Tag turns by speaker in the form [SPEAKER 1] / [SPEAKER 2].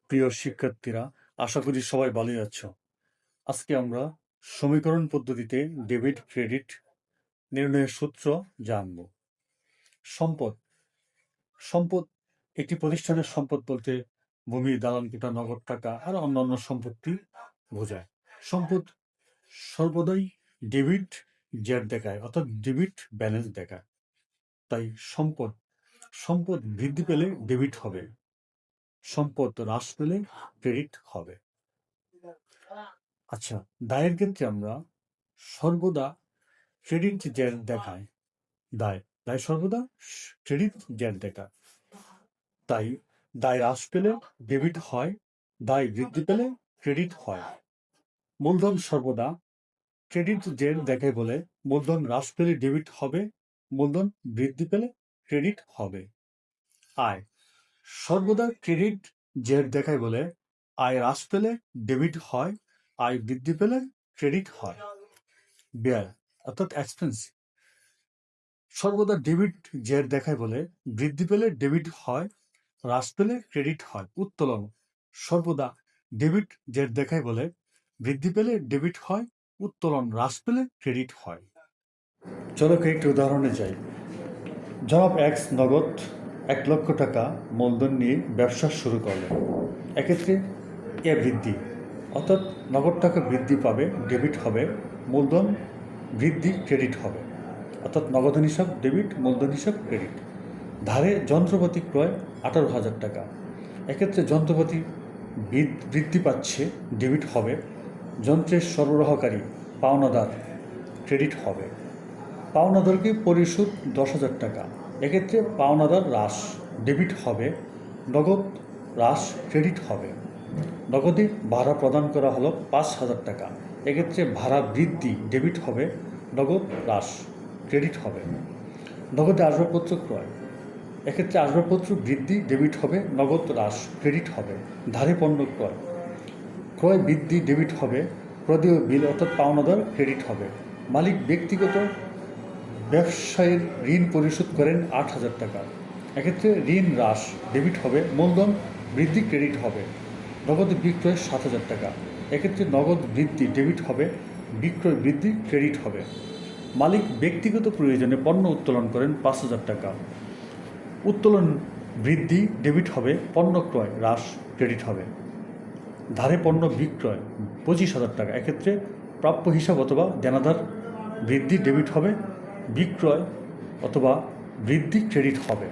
[SPEAKER 1] প্রিয় শিক্ষার্থীরা, আশা করি সবাই ভালোই আছো। আজকে আমরা সমীকরণ পদ্ধতিতে ডেবিট ক্রেডিট নির্ণয়ের সূত্র জানব। সম্পদ সম্পদ একটি প্রতিষ্ঠানের সম্পদ বলতে ভূমি, দালান কোঠা, নগদ টাকা আর অন্যান্য সম্পত্তি বোঝায়। সম্পদ সর্বদাই ডেবিট জেড দেখায়, অর্থাৎ ডেবিট ব্যালেন্স দেখায়। তাই সম্পদ সম্পদ বৃদ্ধি পেলে ডেবিট হবে, সম্পদ হ্রাস পেলে ক্রেডিট হবে। আচ্ছা, দায়ের ক্ষেত্রে আমরা সর্বদা ক্রেডিট জেড দেখায়। দায় সর্বদা ক্রেডিট জেড দেখায়। তাই দায় হ্রাস পেলে ডেবিট হয়, দায় বৃদ্ধি পেলে ক্রেডিট হয়। মূলধন সর্বদা ক্রেডিট জেড দেখায় বলে মূলধন হ্রাস পেলে ডেবিট হবে, মূলধন বৃদ্ধি পেলে ক্রেডিট হবে। আয় সর্বদা ক্রেডিট জেড দেখায় বলে আয় হ্রাস পেলে ডেবিট হয়, আয় বৃদ্ধি পেলে ক্রেডিট হয়। ব্যয় অর্থাৎ এক্সপেন্স সর্বদা ডেবিট জেড দেখায় বলে বৃদ্ধি পেলে ডেবিট হয়, হ্রাস পেলে ক্রেডিট হয়। উত্তোলন সর্বদা ডেবিট জেড দেখায় বলে বৃদ্ধি পেলে ডেবিট হয়, উত্তোলন হ্রাস পেলে ক্রেডিট হয়। চলো একটি উদাহরণে যাই। জনাব এক্স নগদ 1,00,000 টাকা মূলধন নিয়ে ব্যবসা শুরু করলেন। এক্ষেত্রে এ বৃদ্ধি অর্থাৎ নগদ টাকা বৃদ্ধি পাবে, ডেবিট হবে, মূলধন বৃদ্ধি ক্রেডিট হবে, অর্থাৎ নগদান হিসাব ডেবিট, মূলধন হিসাব ক্রেডিট। ধারে যন্ত্রপাতি ক্রয় 18,000 টাকা। এক্ষেত্রে যন্ত্রপাতি বৃদ্ধি পাচ্ছে, ডেবিট হবে, যন্ত্রের সরবরাহকারী পাওনাদার ক্রেডিট হবে। পাওনাদারকে পরিশোধ 10,000 টাকা। এক্ষেত্রে পাওনাদার হ্রাস, ডেবিট হবে, নগদ হ্রাস ক্রেডিট হবে। নগদে ভাড়া প্রদান করা হলো 5,000 টাকা। এক্ষেত্রে ভাড়া বৃদ্ধি, ডেবিট হবে, নগদ হ্রাস ক্রেডিট হবে। নগদে আসবাবপত্র ক্রয়, এক্ষেত্রে আসবাবপত্র বৃদ্ধি, ডেবিট হবে, নগদ হ্রাস ক্রেডিট হবে। ধারে পণ্য ক্রয়, ক্রয় বৃদ্ধি, ডেবিট হবে, প্রদেয় বিল অর্থাৎ পাওনাদার ক্রেডিট হবে। মালিক ব্যক্তিগত ব্যবসায়ীর ঋণ পরিশোধ করেন 8,000 টাকা। এক্ষেত্রে ঋণ হ্রাস, ডেবিট হবে, মূলধন বৃদ্ধি ক্রেডিট হবে। নগদ বিক্রয় 7,000 টাকা। এক্ষেত্রে নগদ বৃদ্ধি, ডেবিট হবে, বিক্রয় বৃদ্ধি ক্রেডিট হবে। মালিক ব্যক্তিগত প্রয়োজনে পণ্য উত্তোলন করেন 5,000 টাকা। উত্তোলন বৃদ্ধি, ডেবিট হবে, পণ্য ক্রয় হ্রাস ক্রেডিট হবে। ধারে পণ্য বিক্রয় 25,000 টাকা। এক্ষেত্রে প্রাপ্য হিসাব অথবা দেনাদার বৃদ্ধি, ডেবিট হবে, বিক্রয় অথবা বৃদ্ধি ক্রেডিট হবে।